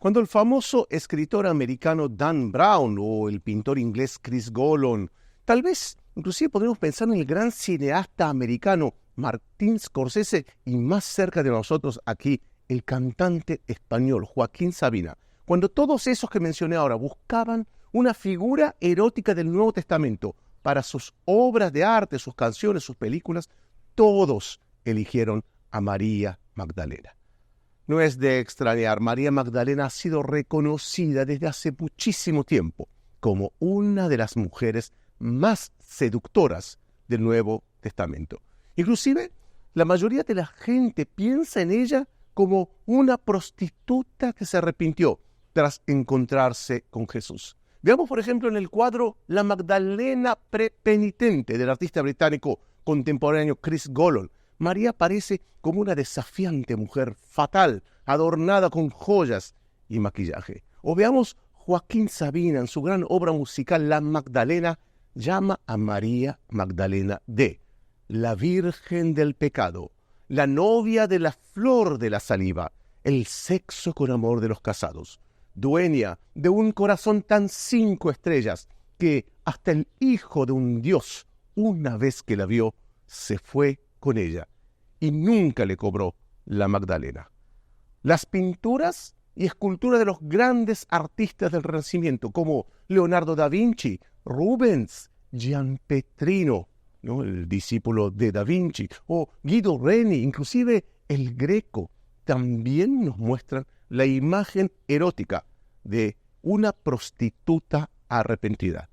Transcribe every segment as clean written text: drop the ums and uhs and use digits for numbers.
Cuando el famoso escritor americano Dan Brown o el pintor inglés Chris Golan, tal vez inclusive podemos pensar en el gran cineasta americano Martin Scorsese y más cerca de nosotros aquí, el cantante español Joaquín Sabina. Cuando todos esos que mencioné ahora buscaban una figura erótica del Nuevo Testamento para sus obras de arte, sus canciones, sus películas, todos eligieron a María Magdalena. No es de extrañar, María Magdalena ha sido reconocida desde hace muchísimo tiempo como una de las mujeres más seductoras del Nuevo Testamento. Inclusive, la mayoría de la gente piensa en ella como una prostituta que se arrepintió tras encontrarse con Jesús. Veamos, por ejemplo, en el cuadro La Magdalena prepenitente del artista británico contemporáneo Chris Golan. María aparece como una desafiante mujer fatal, adornada con joyas y maquillaje. O veamos Joaquín Sabina en su gran obra musical La Magdalena, llama a María Magdalena de la Virgen del Pecado, la novia de la flor de la saliva, el sexo con amor de los casados, dueña de un corazón tan 5 estrellas que hasta el hijo de un dios, una vez que la vio, se fue con ella y nunca le cobró la Magdalena. Las pinturas y esculturas de los grandes artistas del Renacimiento como Leonardo da Vinci, Rubens, Gianpetrino, ¿no?, el discípulo de da Vinci, o Guido Reni, inclusive el Greco, también nos muestran la imagen erótica de una prostituta arrepentida.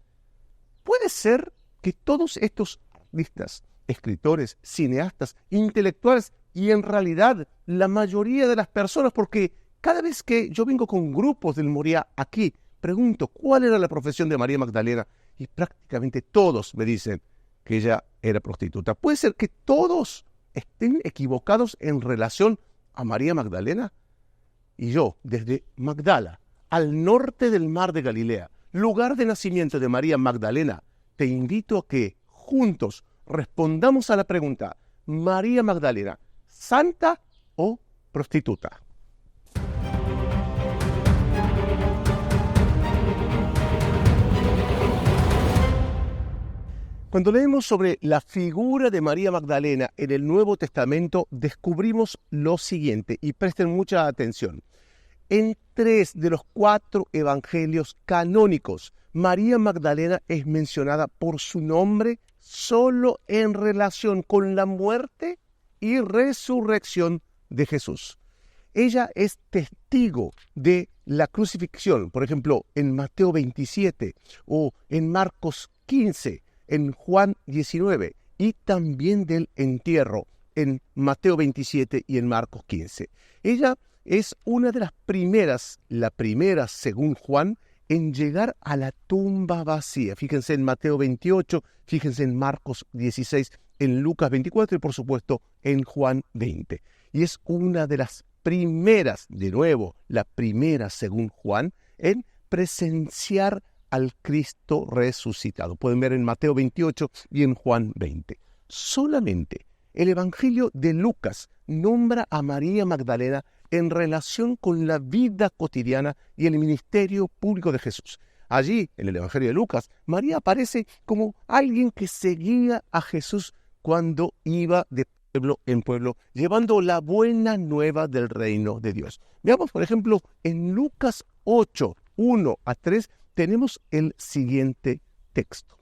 Puede ser que todos estos artistas, escritores, cineastas, intelectuales y en realidad la mayoría de las personas, porque cada vez que yo vengo con grupos del Moriah aquí, pregunto cuál era la profesión de María Magdalena y prácticamente todos me dicen que ella era prostituta. ¿Puede ser que todos estén equivocados en relación a María Magdalena? Y yo, desde Magdala, al norte del mar de Galilea, lugar de nacimiento de María Magdalena, te invito a que juntos respondamos a la pregunta: María Magdalena, ¿santa o prostituta? Cuando leemos sobre la figura de María Magdalena en el Nuevo Testamento, descubrimos lo siguiente, y presten mucha atención. En 3 de los 4 evangelios canónicos, María Magdalena es mencionada por su nombre solo en relación con la muerte y resurrección de Jesús. Ella es testigo de la crucifixión, por ejemplo, en Mateo 27 o en Marcos 15, en Juan 19, y también del entierro en Mateo 27 y en Marcos 15. Ella es una de las primeras, la primera según Juan, en llegar a la tumba vacía. Fíjense en Mateo 28, fíjense en Marcos 16, en Lucas 24 y por supuesto en Juan 20. Y es una de las primeras, de nuevo, la primera según Juan, en presenciar al Cristo resucitado. Pueden ver en Mateo 28 y en Juan 20. Solamente el Evangelio de Lucas nombra a María Magdalena en relación con la vida cotidiana y el ministerio público de Jesús. Allí, en el Evangelio de Lucas, María aparece como alguien que seguía a Jesús cuando iba de pueblo en pueblo, llevando la buena nueva del reino de Dios. Veamos, por ejemplo, en Lucas 8, 1 a 3, tenemos el siguiente texto.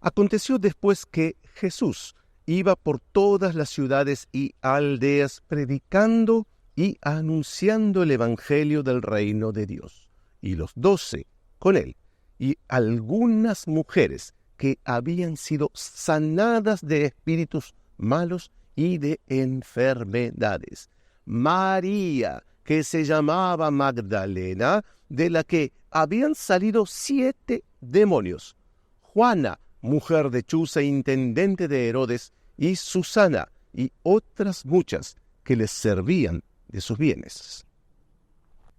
Aconteció después que Jesús iba por todas las ciudades y aldeas predicando y anunciando el evangelio del reino de Dios. Y los 12 con él, y algunas mujeres que habían sido sanadas de espíritus malos y de enfermedades. María, que se llamaba Magdalena, de la que habían salido 7 demonios. Juana, mujer de Chuza, intendente de Herodes, y Susana, y otras muchas que les servían de sus bienes.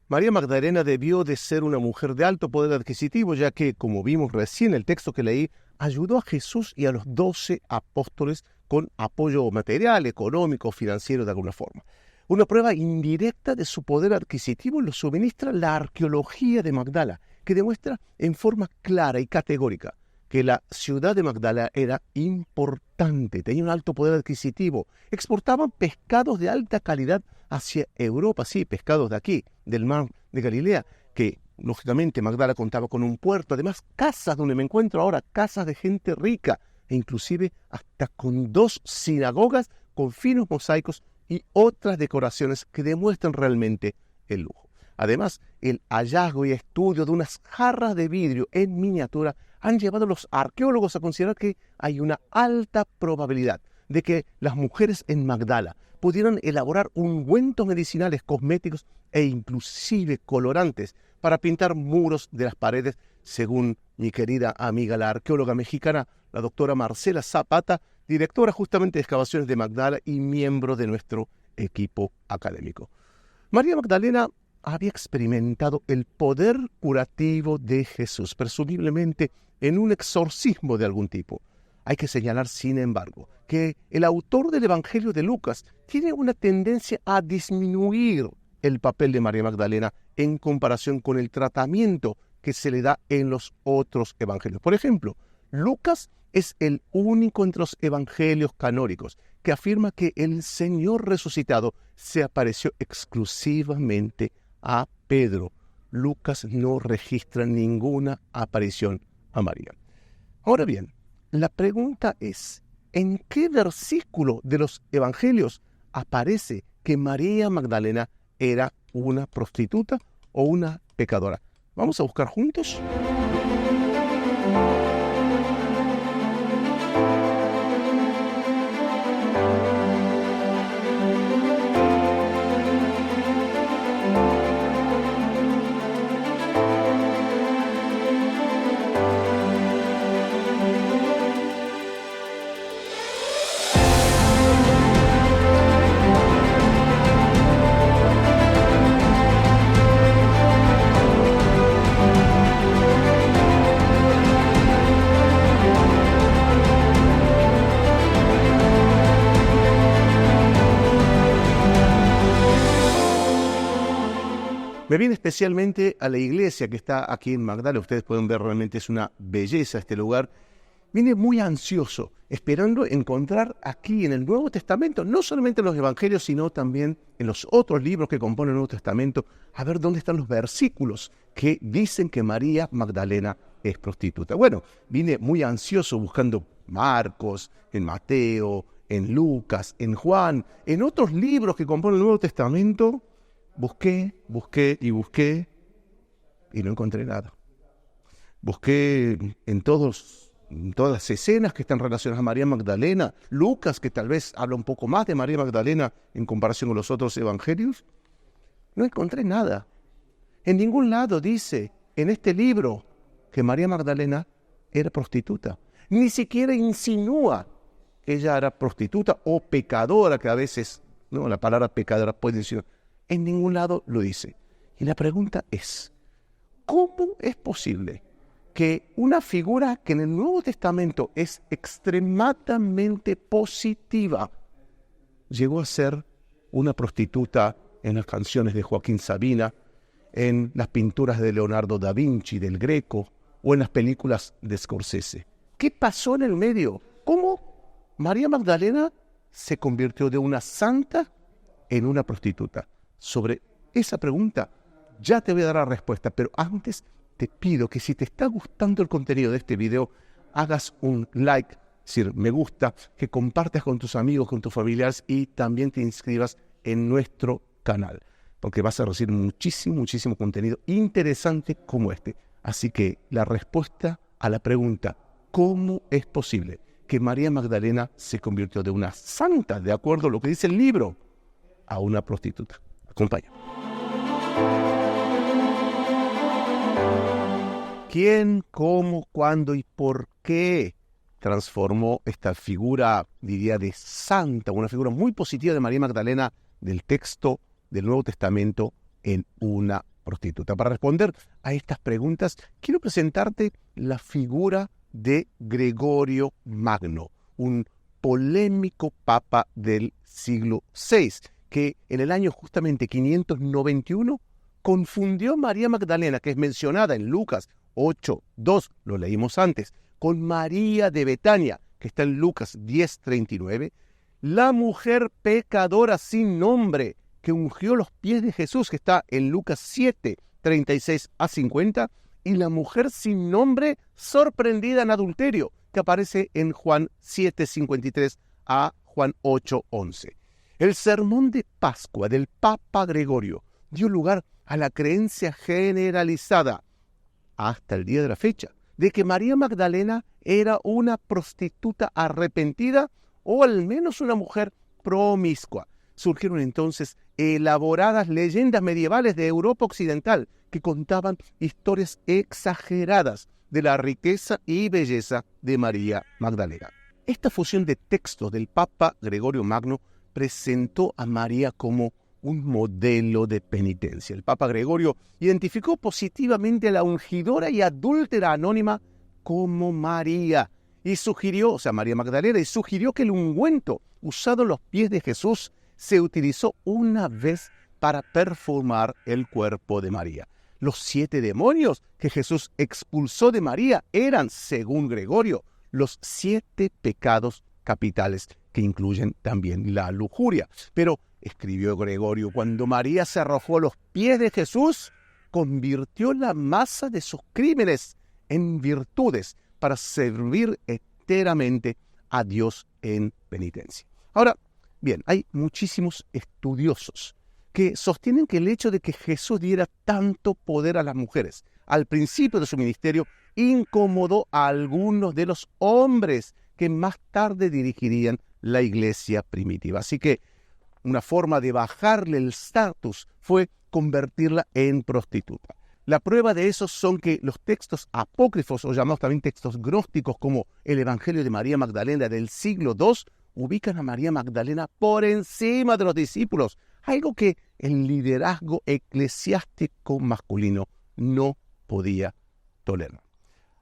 María Magdalena debió de ser una mujer de alto poder adquisitivo, ya que, como vimos recién en el texto que leí, ayudó a Jesús y a los 12 apóstoles con apoyo material, económico, financiero de alguna forma. Una prueba indirecta de su poder adquisitivo lo suministra la arqueología de Magdala, que demuestra en forma clara y categórica que la ciudad de Magdala era importante, tenía un alto poder adquisitivo, exportaban pescados de alta calidad hacia Europa, sí, pescados de aquí, del mar de Galilea, que lógicamente Magdala contaba con un puerto, además casas donde me encuentro ahora, casas de gente rica, e inclusive hasta con 2 sinagogas con finos mosaicos y otras decoraciones que demuestran realmente el lujo. Además, el hallazgo y estudio de unas jarras de vidrio en miniatura han llevado a los arqueólogos a considerar que hay una alta probabilidad de que las mujeres en Magdala pudieran elaborar ungüentos medicinales, cosméticos e inclusive colorantes para pintar muros de las paredes, según mi querida amiga, la arqueóloga mexicana, la doctora Marcela Zapata, directora justamente de excavaciones de Magdala y miembro de nuestro equipo académico. María Magdalena había experimentado el poder curativo de Jesús, presumiblemente en un exorcismo de algún tipo. Hay que señalar, sin embargo, que el autor del Evangelio de Lucas tiene una tendencia a disminuir el papel de María Magdalena en comparación con el tratamiento que se le da en los otros evangelios. Por ejemplo, Lucas es el único entre los evangelios canónicos que afirma que el Señor resucitado se apareció exclusivamente a Pedro. Lucas no registra ninguna aparición a María. Ahora bien, la pregunta es, ¿en qué versículo de los evangelios aparece que María Magdalena era una prostituta o una pecadora? Vamos a buscar juntos. Me viene especialmente a la iglesia que está aquí en Magdala. Ustedes pueden ver, realmente es una belleza este lugar. Vine muy ansioso, esperando encontrar aquí en el Nuevo Testamento, no solamente en los evangelios, sino también en los otros libros que componen el Nuevo Testamento, a ver dónde están los versículos que dicen que María Magdalena es prostituta. Bueno, vine muy ansioso buscando Marcos, en Mateo, en Lucas, en Juan, en otros libros que componen el Nuevo Testamento. Busqué y no encontré nada. Busqué en todas las escenas que están relacionadas a María Magdalena, Lucas, que tal vez habla un poco más de María Magdalena en comparación con los otros evangelios. No encontré nada. En ningún lado dice en este libro que María Magdalena era prostituta. Ni siquiera insinúa que ella era prostituta o pecadora, que a veces, no, la palabra pecadora puede decir. En ningún lado lo dice. Y la pregunta es, ¿cómo es posible que una figura que en el Nuevo Testamento es extremadamente positiva llegó a ser una prostituta en las canciones de Joaquín Sabina, en las pinturas de Leonardo da Vinci, del Greco, o en las películas de Scorsese? ¿Qué pasó en el medio? ¿Cómo María Magdalena se convirtió de una santa en una prostituta? Sobre esa pregunta ya te voy a dar la respuesta, pero antes te pido que si te está gustando el contenido de este video, hagas un like, es decir, me gusta, que compartas con tus amigos, con tus familiares y también te inscribas en nuestro canal, porque vas a recibir muchísimo contenido interesante como este. Así que la respuesta a la pregunta, ¿cómo es posible que María Magdalena se convirtió de una santa, de acuerdo a lo que dice el libro, a una prostituta? Acompaña. ¿Quién, cómo, cuándo y por qué transformó esta figura, diría, de santa, una figura muy positiva de María Magdalena del texto del Nuevo Testamento, en una prostituta? Para responder a estas preguntas, quiero presentarte la figura de Gregorio Magno, un polémico papa del siglo VI, que en el año justamente 591 confundió a María Magdalena, que es mencionada en Lucas 8:2, lo leímos antes, con María de Betania, que está en Lucas 10:39, la mujer pecadora sin nombre que ungió los pies de Jesús, que está en Lucas 7:36-50, y la mujer sin nombre sorprendida en adulterio, que aparece en Juan 7:53 a Juan 8:11. El sermón de Pascua del Papa Gregorio dio lugar a la creencia generalizada, hasta el día de la fecha, de que María Magdalena era una prostituta arrepentida o al menos una mujer promiscua. Surgieron entonces elaboradas leyendas medievales de Europa occidental que contaban historias exageradas de la riqueza y belleza de María Magdalena. Esta fusión de textos del Papa Gregorio Magno presentó a María como un modelo de penitencia. El Papa Gregorio identificó positivamente a la ungidora y adúltera anónima como María, y sugirió, María Magdalena, y sugirió que el ungüento usado en los pies de Jesús se utilizó una vez para perfumar el cuerpo de María. Los 7 demonios que Jesús expulsó de María eran, según Gregorio, los 7 pecados capitales, que incluyen también la lujuria. Pero, escribió Gregorio, cuando María se arrojó a los pies de Jesús, convirtió la masa de sus crímenes en virtudes para servir enteramente a Dios en penitencia. Ahora, bien, hay muchísimos estudiosos que sostienen que el hecho de que Jesús diera tanto poder a las mujeres al principio de su ministerio incomodó a algunos de los hombres que más tarde dirigirían la iglesia primitiva. Así que una forma de bajarle el estatus fue convertirla en prostituta. La prueba de eso son que los textos apócrifos, o llamados también textos gnósticos, como el Evangelio de María Magdalena del siglo II, ubican a María Magdalena por encima de los discípulos, algo que el liderazgo eclesiástico masculino no podía tolerar.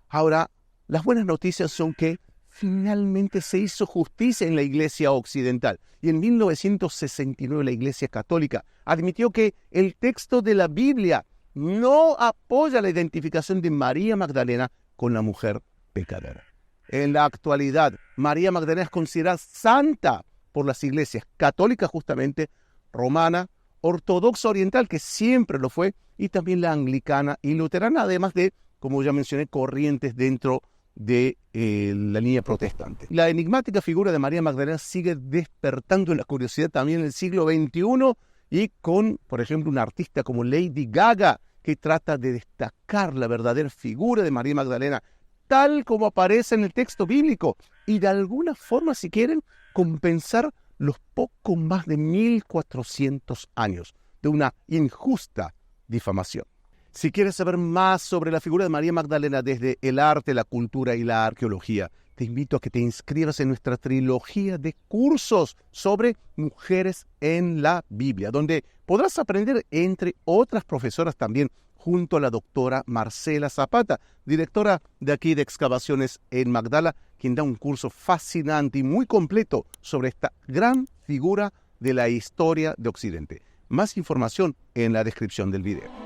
Ahora, las buenas noticias son que finalmente se hizo justicia en la Iglesia occidental, y en 1969 la Iglesia Católica admitió que el texto de la Biblia no apoya la identificación de María Magdalena con la mujer pecadora. En la actualidad, María Magdalena es considerada santa por las iglesias católica, justamente, romana, ortodoxa oriental, que siempre lo fue, y también la anglicana y luterana, además de, como ya mencioné, corrientes dentro de la línea protestante. La enigmática figura de María Magdalena sigue despertando la curiosidad también en el siglo XXI, y con, por ejemplo, una artista como Lady Gaga, que trata de destacar la verdadera figura de María Magdalena, tal como aparece en el texto bíblico, y de alguna forma, si quieren, compensar los poco más de 1400 años de una injusta difamación. Si quieres saber más sobre la figura de María Magdalena desde el arte, la cultura y la arqueología, te invito a que te inscribas en nuestra trilogía de cursos sobre mujeres en la Biblia, donde podrás aprender, entre otras profesoras también, junto a la doctora Marcela Zapata, directora de aquí de Excavaciones en Magdala, quien da un curso fascinante y muy completo sobre esta gran figura de la historia de Occidente. Más información en la descripción del video.